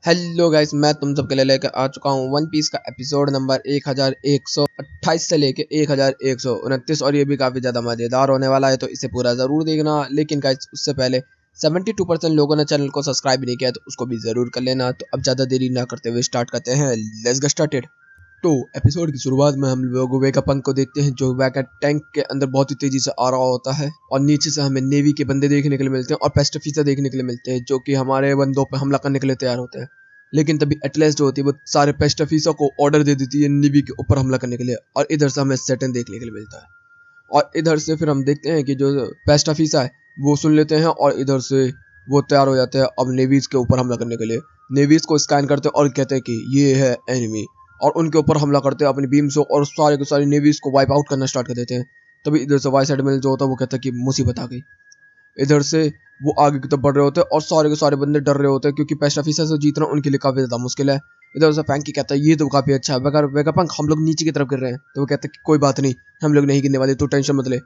Hello guys, मैं तुम सबके लिए लेकर आ चुका हूँ वन पीस का एपिसोड नंबर 1128 से लेके 1129 और ये भी काफ़ी ज़्यादा मज़ेदार होने वाला है, तो इसे पूरा ज़रूर देखना। लेकिन गाइस उससे पहले 72% लोगों ने चैनल को सब्सक्राइब नहीं किया, तो उसको भी ज़रूर कर लेना। तो अब ज़्यादा देरी ना करते हुए स्टार्ट करते हैं। Let's get started. तो एपिसोड की शुरुआत में हम लोग वेगापंक को देखते हैं, जो वैगा टैंक के अंदर बहुत ही तेजी से आ रहा होता है और नीचे से हमें नेवी के बंदे देखने के लिए मिलते हैं और पेस्टफीसा देखने के लिए मिलते हैं, जो कि हमारे बंदों पर हमला करने के लिए तैयार होते हैं। लेकिन तभी एटलस जो होती है वो सारे पेस्टफीसा को ऑर्डर दे देती है नेवी के ऊपर हमला करने के लिए, और इधर से हमें सेटन देखने के लिए मिलता है। और इधर से फिर हम देखते हैं कि जो पेस्टफीसा है वो सुन लेते हैं और इधर से वो तैयार हो जाते हैं अब नेवीज के ऊपर हमला करने के लिए। नेवीज को स्कैन करते हैं और कहते हैं कि ये है एनिमी, और उनके ऊपर हमला करते हैं अपनी बीम से और सारे के सारे नेवीज को वाइप आउट करना स्टार्ट कर देते हैं। तभी इधर से वाइस एडमिरल जो होता है वो कहता है कि मुसीबत आ गई। इधर से वो आगे की तरफ बढ़ रहे होते हैं और सारे के सारे बंदे डर रहे होते हैं, क्योंकि पेस्ट ऑफिसर से जीतना उनके लिए काफी ज्यादा मुश्किल है। इधर से फैंकी कहता है ये तो काफी अच्छा है, मगर वेगापंक हम लोग नीचे की तरफ गिर रहे हैं। तो वो कहते हैं कि कोई बात नहीं, हम लोग नहीं गिरने वाले, तो टेंशन मत ले।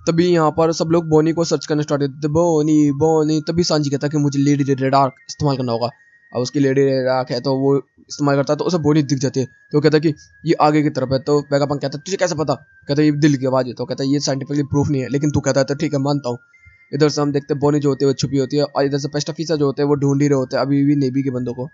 तभी यहाँ पर सब लोग बोनी को सर्च करना स्टार्ट कर देते, बोनी बोनी। तभी सांजी कहता है कि मुझे लेडी रेडार इस्तेमाल करना होगा। अब उसकी लेडी रेडार है तो वो इस्तेमाल करता है, तो उसे बोनी दिख जाती है। तो वो कहता है कि ये आगे की तरफ है। तो वेगापंक कहता है तुझे कैसे पता? कहता है ये दिल की आवाज है। तो कहता है ये साइंटिफिकली प्रूफ नहीं है, लेकिन तू कहता है तो ठीक है, मानता हूँ। इधर से हम देखते हैं बोनी जो होती है वो छुपी होती है, और इधर से पेस्टफीसा जो होते हैं वो ढूंढ ही रहे होते हैं अभी भी नेवी के बंदों को।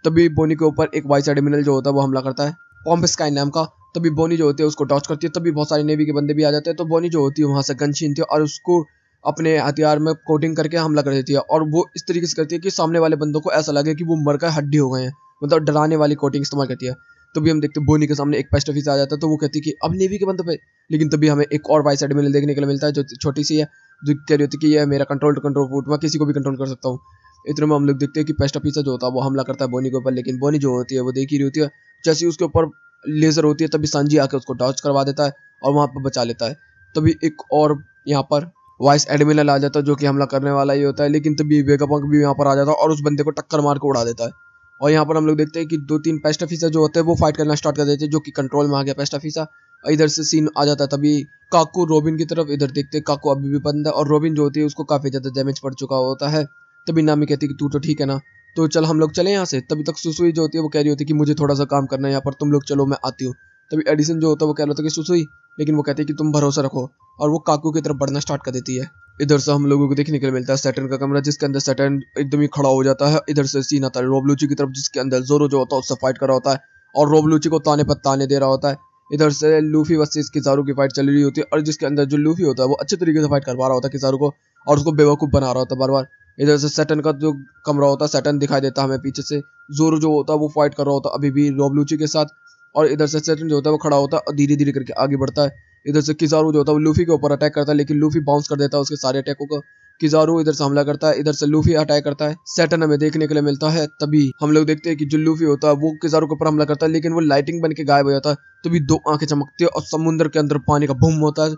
तभी बोनी के ऊपर एक वाइस एडमिरल जो होता है वो हमला करता है, पॉम्प स्काई नाम का। तभी बोनी जो होती है उसको डॉच करती है, तभी बहुत सारे नेवी के बंदे भी आ जाते हैं। तो बोनी जो होती है वहां से गन छीनती है और उसको अपने हथियार में कोटिंग करके हमला कर देती है, और वो इस तरीके से करती है कि सामने वाले बंदों को ऐसा लगे कि वो मरकर हड्डी हो गए हैं, मतलब डराने वाली कोटिंग इस्तेमाल करती है। तभी हम देखते हैं बोनी के सामने एक पेस्ट ऑफिस आ जाता है, तो वो कहती है कि अब नेवी के बंदों पे। लेकिन तभी हमें एक और वाइस एडमिरल देखने के लिए मिलता है जो छोटी सी है, जो कह रही होती है कि ये मेरा कंट्रोल टू कंट्रोल फूट, मैं किसी को भी कंट्रोल कर सकता हूँ। इतने में हम लोग देखते हैं कि पेस्ट ऑफिसर जो होता है वो हमला करता है बोनी के ऊपर, लेकिन बोनी जो होती है वो देख ही रही होती है। जैसे ही उसके ऊपर लेजर होती है तभी सांजी आके उसको डॉच करवा देता है और वहां पर बचा लेता है। तभी एक और यहाँ पर वाइस एडमिरल आ जाता है जो कि हमला करने वाला ही होता है, लेकिन तभी वेगापंक भी यहाँ पर आ जाता है और उस बंदे को टक्कर मार के उड़ा देता है। और यहाँ पर हम लोग देखते हैं कि दो तीन पेस्ट ऑफिसर जो होते हैं वो फाइट करना स्टार्ट कर देते हैं, जो कि कंट्रोल में आ गया पेस्ट ऑफिसर। इधर से सीन आ जाता है तभी काकू रोबिन की तरफ। इधर देखते हैं काकू अभी भी बंद है और रोबिन जो होती है उसको काफी ज्यादा डैमेज पड़ चुका होता है। तभी नामी कहती है कि तू तो ठीक है ना, तो चल हम लोग चले यहाँ से। तभी तक सुसुई जो होती है वो कह रही होती है कि मुझे थोड़ा सा काम करना है यहाँ पर, तुम लोग चलो मैं आती हूँ। तभी एडिसन जो होता है वो कह रहा था कि सुसुई, लेकिन वो कहती है कि तुम भरोसा रखो, और वो काकू की तरफ बढ़ना स्टार्ट कर देती है। इधर से हम लोगों को देखने के लिए मिलता है सैटर्न का कमरा, जिसके अंदर सैटर्न एकदम ही खड़ा हो जाता है। इधर से सीन आता है रोबलूची की तरफ, जिसके अंदर जोरो जो होता है उससे फाइट कर रहा होता है और रोबलूची को ताने पर ताने दे रहा होता है। इधर से लूफी वर्सेस किजारू की फाइट चल रही होती है, और जिसके अंदर जो लूफी होता है वो अच्छे तरीके से फाइट कर पा रहा होता है किजारू को, और उसको बेवकूफ बना रहा होता है बार बार। इधर से सैटर्न का जो कमरा होता है, सैटर्न दिखाई देता है हमें पीछे से। जोरो जो होता है वो फाइट कर रहा होता है अभी भी रोबलूची के साथ, और इधर से सैटर्न जो होता है वो खड़ा होता है और धीरे धीरे करके आगे बढ़ता है। इधर से किजारू जो होता है वो लूफी के ऊपर अटैक करता है, लेकिन लूफी बाउंस कर देता है उसके सारे अटैकों को। किजारू इधर से हमला करता है, इधर से लूफी अटैक करता है, सैटर्न हमें देखने के लिए मिलता है। तभी हम लोग देखते हैं कि जो लूफी होता है वो किजारू के ऊपर हमला करता है, लेकिन वो लाइटिंग बन के गायब हो जाता है। तभी दो आंखें चमकती है और समुद्र के अंदर पानी का बूम होता है।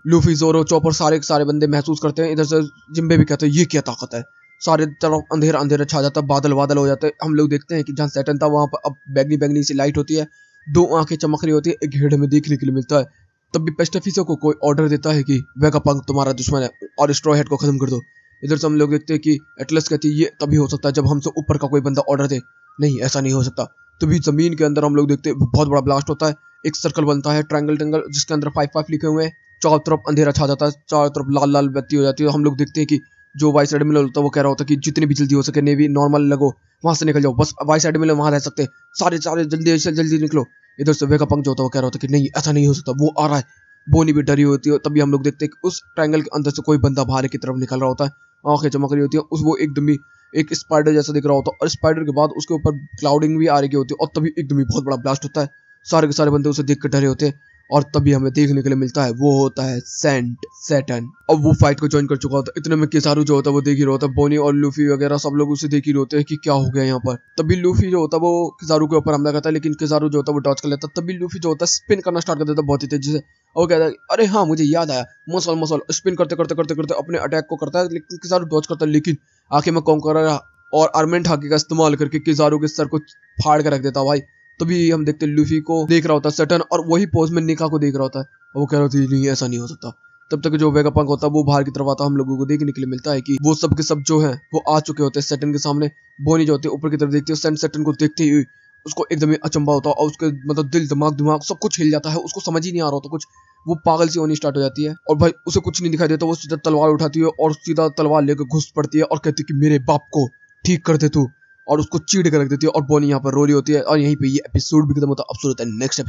लूफी, जोरो, चॉपर सारे के सारे बंदे महसूस करते हैं। इधर से जिम्बे भी कहते हैं ये क्या ताकत है। सारे तरफ अंधेरा अंधेरा छा जाता है, बादल बादल हो जाते हैं। हम लोग देखते हैं कि जहाँ सैटर्न था वहां पर अब बैगनी बैगनी सी लाइट होती है, दो आंखें चमक रही होती है, एक हेड हमें देखने के लिए मिलता है। तब भी पेस्टफिसो को कोई ऑर्डर देता है कि वेगापंक तुम्हारा दुश्मन है और स्ट्रॉ हेड को खत्म कर दो। इधर से हम लोग देखते हैं कि एटलस कहती है ये तभी हो सकता है जब हमसे ऊपर का कोई बंदा ऑर्डर दे। नहीं, ऐसा नहीं हो सकता। तभी जमीन के अंदर हम लोग देखते हैं बहुत बड़ा ब्लास्ट होता है, एक सर्कल बनता है ट्रायंगल ट्रायंगल, जिसके अंदर 5-5 लिखे हुए हैं। चारों तरफ अंधेरा छा जाता है, चारों तरफ लाल लाल बत्ती हो जाती है। हम लोग देखते हैं कि जो वाइस एडमिरल होता है वो कह रहा होता है कि जितनी भी जल्दी हो सके नेवी नॉर्मल लगो, वहां से निकल जाओ, बस वाइस एडमिरल वहां रह सकते, सारे सारे जल्दी से जल्दी निकलो। इधर से वेगापंक जो होता है वो कह रहा होता है कि नहीं, ऐसा नहीं हो सकता, वो आ रहा है। बोनी भी डरी होती है। तभी हम लोग देखते हैं कि उस ट्रायंगल के अंदर से कोई बंदा बाहर की तरफ निकल रहा होता है, आंखें चमक रही होती है, उस वो एकदम ही एक स्पाइडर जैसा दिख रहा होता है, और स्पाइडर के बाद उसके ऊपर क्लाउडिंग भी आ रही होती है, और तभी एकदम ही बहुत बड़ा ब्लास्ट होता है। सारे के सारे बंदे उसे देख कर डरे होते हैं, और तभी हमें देखने के लिए मिलता है वो होता है सैटर्न। अब वो फाइट को ज्वाइन कर चुका होता है। इतने में किजारू जो होता है वो देख ही रहा होता है, बोनी और लूफी वगैरह सब लोग उसे देख ही रहे होते हैं कि क्या हो गया यहाँ पर। तभी लूफी जो होता है वो किजारू के ऊपर हमला करता है, लेकिन किजारू जो होता है वो डॉच कर लेता है। तभी लूफी जो होता है स्पिन करना स्टार्ट कर देता है बहुत ही तेजी से, और कहता है अरे हाँ मुझे याद आया, मसल मसल स्पिन करते करते करते करते अपने अटैक को करता है, लेकिन किजारू डॉच करता है। लेकिन आखिर में कॉन्करर और आर्मेंट हाकी का इस्तेमाल करके किजारू के सर को फाड़ के रख देता है भाई। तभी हम देखते हैं लूफी को देख रहा होता है सैटर्न, और वही पोज में निका को देख रहा होता है, और वो कह रहा था नहीं, ऐसा नहीं हो सकता। तब तक जो वेगापंक होता है वो बाहर की तरफ आता है, हम लोगों को देखने के लिए मिलता है कि वो सब के सब जो है वो आ चुके होते हैं सैटर्न के सामने। बोनी जो होती है ऊपर की तरफ देखती है, सैटर्न को देखते ही उसको एकदम ही अचंभा होता है और उसके मतलब दिल दिमाग सब कुछ हिल जाता है, उसको समझ ही नहीं आ रहा होता कुछ, वो पागल सी होनी स्टार्ट हो जाती है और भाई उसे कुछ नहीं दिखाई देता, वो सीधा तलवार उठाती है और सीधा तलवार लेकर घुस पड़ती है और कहती है कि मेरे बाप को ठीक कर दे तू, और उसको चीड़ कर रख देती है और बोनी यहाँ पर रो रही होती है। और यहीं पे ये एपिसोड भी खत्म होता है। अब शुरू होता है नेक्स्ट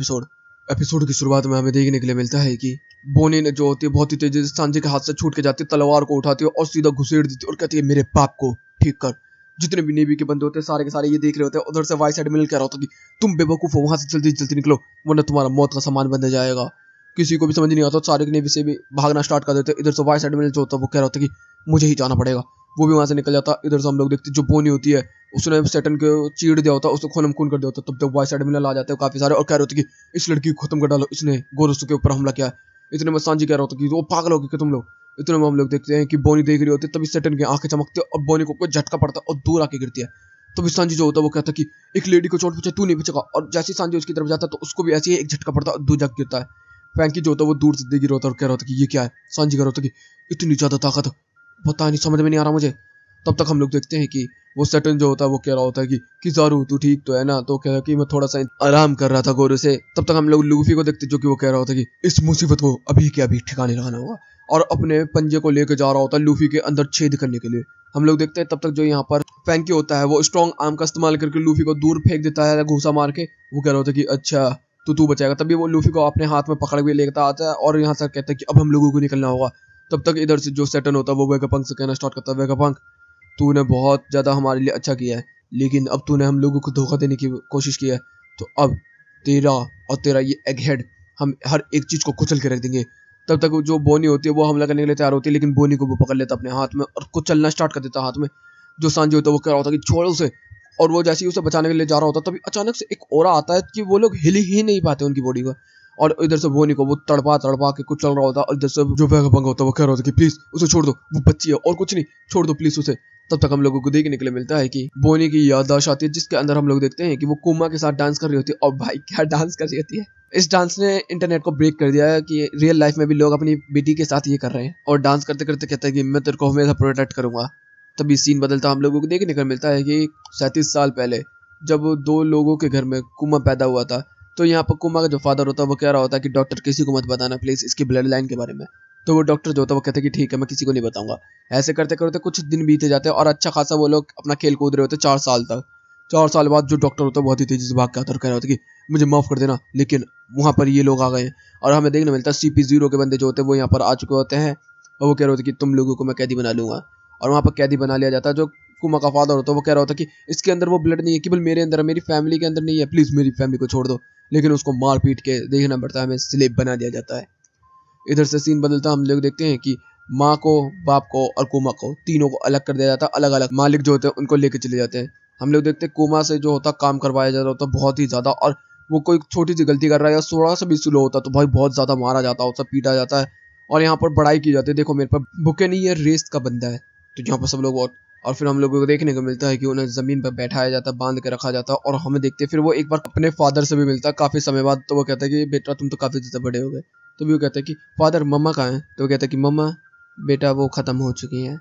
एपिसोड की शुरुआत में हमें देखने के लिए मिलता है कि बोनी ने जो होती है बहुत ही तेजी से सांजी के हाथ से छूट के जाती है, तलवार को उठाती है और सीधा घुसेड़ देती है और कहती है मेरे बाप को ठीक कर। जितने भी नेवी के बंदे होते हैं सारे के सारे ये देख रहे होते हैं। उधर से वाइस एडमिरल कह रहा होता है कि तुम बेवकूफ हो, वहां से जल्दी जल्दी निकलो वरना तुम्हारा मौत का सामान बन जाएगा। किसी को भी समझ नहीं आता, सारे नेवी से भी भागना स्टार्ट कर देते। इधर से वाइस एडमिरल जो होता है वो कह रहा होता है कि मुझे ही जाना पड़ेगा, वो भी वहां से निकल जाता। इधर से हम लोग देखते जो बोनी होती है उसने सैटर्न को चीड़ दिया होता, उसको खून खून कर दिया होता। तब तक वाइस एडमिरल आ जाते हैं काफी सारे और कह रहे होते कि इस लड़की को खत्म कर डालो, इसने गोरोसो के ऊपर हमला किया है। इतने में सांजी कह रहा होता कि वो पागल हो गए तुम लोग। इतने में हम लोग देखते हैं कि बोनी देख रही होती है, तभी सैटर्न की आंखें चमकती है और बोनी को कोई झटका पड़ता है और दूर आके गिरती है। तभी सांजी जो होता है वो कहता है कि एक लेडी को चोट पहुंचा तू नहीं बचेगा, और जैसे सांजी उसकी तरफ जाता है तो उसको भी ऐसे ही एक झटका पड़ता है और दूर जाके गिरता है। फैंकी जो होता है वो दूर से देख रहा होता है और कह रहा होता है कि ये क्या है। सांजी कह रहा होता है कि इतनी ज्यादा ताकत पता नहीं, समझ में नहीं आ रहा मुझे। तब तक हम लोग देखते हैं कि वो सैटर्न जो होता है वो कह रहा होता है कि ज़ारू तू ठीक तो है ना, तो कह रहा है कि मैं थोड़ा सा आराम कर रहा था गोरू से। तब तक हम लोग लूफी को देखते जो कि वो कह रहा होता है कि इस मुसीबत को अभी के अभी ठिकाने लगाना होगा, और अपने पंजे को लेकर जा रहा होता है लूफी के अंदर छेद करने के लिए। हम लोग देखते हैं तब तक जो यहाँ पर फैंकी होता है वो स्ट्रॉन्ग आर्म का इस्तेमाल करके लूफी को दूर फेंक देता है घूसा मार के। वो कह रहा होता है कि अच्छा तो तू बचाएगा। तभी वो लूफी को अपने हाथ में पकड़ के लेता आता है और यहाँ से कहता है कि अब हम लोगों को निकलना होगा। तब तक इधर से जो सैटर्न होता है वो वेगापंक से कहना स्टार्ट करता है, वेगापंक तूने बहुत ज़्यादा हमारे लिए अच्छा किया है, लेकिन अब तूने हम लोगों को धोखा देने की कोशिश की है, तो अब तेरा ये एगहेड हम हर एक चीज़ को कुचल के रख देंगे। तब तक जो बोनी होती है वो हमला करने के लिए तैयार होती है, लेकिन बोनी को वो पकड़ लेता अपने हाथ में और कुछ चलना स्टार्ट कर देता हाथ में। जो सांजी होता है वो कह रहा होता है कि छोड़ उसे, और वो जैसे ही उसे बचाने के लिए जा रहा होता तभी अचानक से एक ओरा आता है कि वो लोग हिल ही नहीं पाते उनकी बॉडी को, और इधर से बोनी को वो तड़पा तड़पा के कुछ चल रहा होता है। और इधर से जो वेगापंक होता है वो कह रहा होता है कि प्लीज उसे छोड़ दो, वो बच्ची है और कुछ नहीं, छोड़ दो प्लीज उसे। तब तक हम लोगों को देखने के लिए मिलता है कि बोनी की याददाश्त आती है, जिसके अंदर हम लोग देखते हैं कि वो कुमा के साथ डांस कर रही होती है। और भाई क्या डांस कर रही होती है, इस डांस ने इंटरनेट को ब्रेक कर दिया है कि रियल लाइफ में भी लोग अपनी बेटी के साथ ये कर रहे हैं, और डांस करते करते कहते हैं कि मैं तेरे को हमेशा प्रोटेक्ट करूंगा। तभी सीन बदलता हम लोगों को देखने को मिलता है कि 37 साल पहले जब दो लोगों के घर में कुमा पैदा हुआ था, तो यहाँ पर कुमा का जो फादर होता है वो कह रहा होता है कि डॉक्टर किसी को मत बताना प्लीज इसकी ब्लड लाइन के बारे में। तो वो डॉक्टर जो होता है वो कहते हैं कि ठीक है मैं किसी को नहीं बताऊंगा। ऐसे करते करते कुछ दिन बीते जाते हैं और अच्छा खासा वो लोग अपना खेल कूद रहे होते हैं 4 साल तक। 4 साल बाद जो डॉक्टर होता है बहुत ही तेजी से भाग के आता है और कह रहा होता है कि मुझे माफ कर देना, लेकिन वहाँ पर ये लोग आ गए हैं। और हमें देखने मिलता है CP0 के बंदे जो होते हैं वो यहाँ पर आ चुके होते हैं, और वो कह रहे होते हैं कि तुम लोगों को मैं कैदी बना लूंगा। और वहाँ पर कैदी बना लिया जाता है। जो कुमा का फादर होता है वो कह रहा होता है कि इसके अंदर वो ब्लड नहीं है, केवल मेरे अंदर है, मेरी फैमिली के अंदर नहीं है, प्लीज मेरी फैमिली को छोड़ दो। लेकिन उसको मार पीट के देखना पड़ता है, हमें स्लेब बना दिया जाता है। इधर से सीन बदलता हम लोग देखते हैं कि माँ को, बाप को और कुमा को तीनों को अलग कर दिया जाता है। अलग अलग मालिक जो होते हैं उनको लेके चले जाते हैं। हम लोग देखते हैं कुमा से जो होता काम करवाया जाता होता बहुत ही ज्यादा, और वो कोई छोटी सी गलती कर रहा है या थोड़ा सा भी स्लो होता तो भाई बहुत ज्यादा मारा जाता है, पीटा जाता है। और यहाँ पर बड़ाई की जाती है, देखो मेरे पर भूखे नहीं है, रेस्ट का बंदा है। तो यहाँ पर सब लोग और फिर हम लोगों को देखने को मिलता है कि उन्हें जमीन पर बैठाया जाता है, बांध के रखा जाता है। और हमें देखते हैं फिर वो एक बार अपने फादर से भी मिलता है काफी समय बाद। तो वो कहता है कि बेटा तुम तो काफी ज्यादा बड़े हो गए। तो भी वो कहता है कि फादर मम्मा कहाँ है। तो वो कहता है कि मम्मा बेटा वो ख़त्म हो चुकी हैं,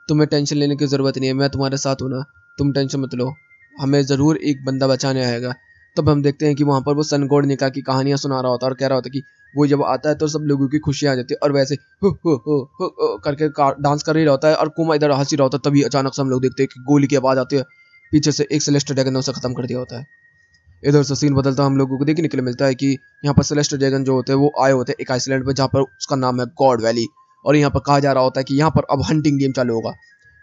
तुम्हें टेंशन लेने की ज़रूरत नहीं है, मैं तुम्हारे साथ हूँ ना, तुम टेंशन मत लो, हमें ज़रूर एक बंदा बचाने आएगा। तब हम देखते हैं कि वहाँ पर वो सन गॉड निका की कहानियाँ सुना रहा होता है और कह रहा होता है कि वो जब आता है तो सब लोगों की खुशियाँ आ जाती है, और वैसे हो करके डांस कर ही रहा होता है और कुमा इधर हंसी रहा होता है। तभी अचानक से हम लोग देखते हैं कि गोली की आवाज़ आती है पीछे से, एक सेलेस्टर ड्रैगन ने उसे ख़त्म कर दिया होता है। इधर से सीन बदलता हम लोगों को देखने के लिए मिलता है कि यहाँ पर सेलेस्टर ड्रैगन जो होते हैं वो आए होते हैं एक आइसलैंड पे, जहाँ पर उसका नाम है गॉड वैली। और यहाँ पर कहा जा रहा होता है कि यहाँ पर अब हंटिंग गेम चालू होगा।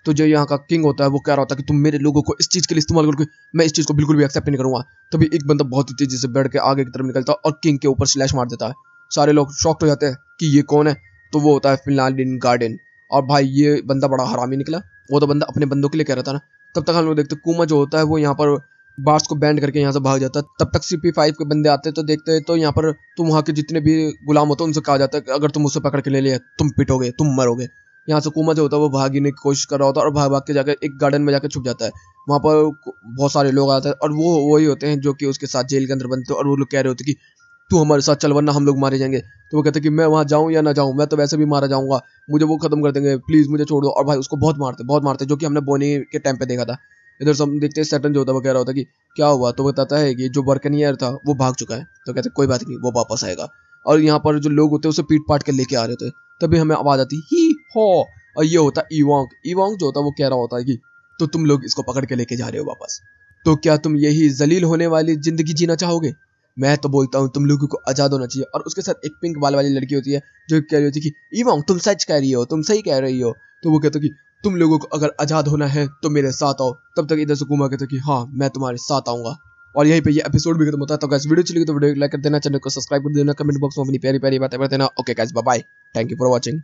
तो जो यहाँ का किंग होता है वो कह रहा होता है कि तुम मेरे लोगों को इस चीज़ के लिए इस्तेमाल करोगे, मैं इस चीज़ को बिल्कुल भी एक्सेप्ट नहीं करूँगा। तभी एक बंदा बहुत ही तेजी से बढ़ के आगे की तरफ निकलता है और किंग के ऊपर स्लैश मार देता है। सारे लोग शॉक्ड हो जाते हैं कि ये कौन है। तो वो होता है फिनलैंडियन गार्डन। और भाई ये बंदा बड़ा हरामी निकला, वो तो बंदा अपने बंदों के लिए कह रहा था ना। तब तक हम लोग देखते कुमा जो होता है वो यहाँ पर बार्स को बैंड करके यहाँ से भाग जाता है। तब तक CP5 के बंदे आते हैं तो देखते हैं, तो यहाँ पर तुम वहाँ के जितने भी गुलाम होते हैं उनसे कहा जाता है कि अगर तुम उसे पकड़ के ले लिया तुम पिटोगे, तुम मरोगे। यहाँ से कुमा जो होता है वो भागने की कोशिश कर रहा होता है और भाग भाग के जाकर एक गार्डन में जाकर छुप जाता है। वहाँ पर बहुत सारे लोग आते हैं और वो वही होते हैं जो कि उसके साथ जेल के अंदर बनते हैं, और वो लोग कह रहे होते हैं कि तू हमारे साथ चल वरना हम लोग मारे जाएंगे। तो वो कहते कि मैं वहाँ जाऊँ या ना जाऊँ, मैं तो वैसे भी मारा जाऊंगा, मुझे वो खत्म कर देंगे, प्लीज मुझे छोड़ दो। और भाई उसको बहुत मारते, जो कि हमने बोनी के टाइम पे देखा था। इधर से हम देखते हैं सैटर्न जो होता है वो कह रहा होता है कि क्या हुआ, तो बताता है कि जो बर्कनियर था वो भाग चुका है। तो कहते कोई बात नहीं, वो वापस आएगा। और यहाँ पर जो लोग होते हैं उसे पीट पाट के लेके आ रहे थे, तभी हमें आवाज आती ही हो, और ये होता ईवोंग। ईवोंग जो होता है वो कह रहा होता है कि तो तुम लोग इसको पकड़ के लेके जा रहे हो वापस, तो क्या तुम यही जलील होने वाली जिंदगी जीना चाहोगे? मैं तो बोलता हूँ तुम लोगों को आजाद होना चाहिए। और उसके साथ एक पिंक बाल वाली लड़की होती है जो कह रही होती है कि ईवोंग तुम सच कह रही हो, तुम सही कह रही हो। तो वो कहता कि तुम लोगों को अगर आजाद होना है तो मेरे साथ आओ। तब तक इधर से कुमा कहता कि हाँ मैं तुम्हारे साथ आऊंगा। और यहीं पे ये एपिसोड भी खत्म होता है। तो गाइस वीडियो चली तो वीडियो लाइक कर देना, चैनल को सब्सक्राइब कर देना, कमेंट बॉक्स में अपनी प्यारी प्यारी बातें कर देना। Okay guys bye bye, thank you for watching.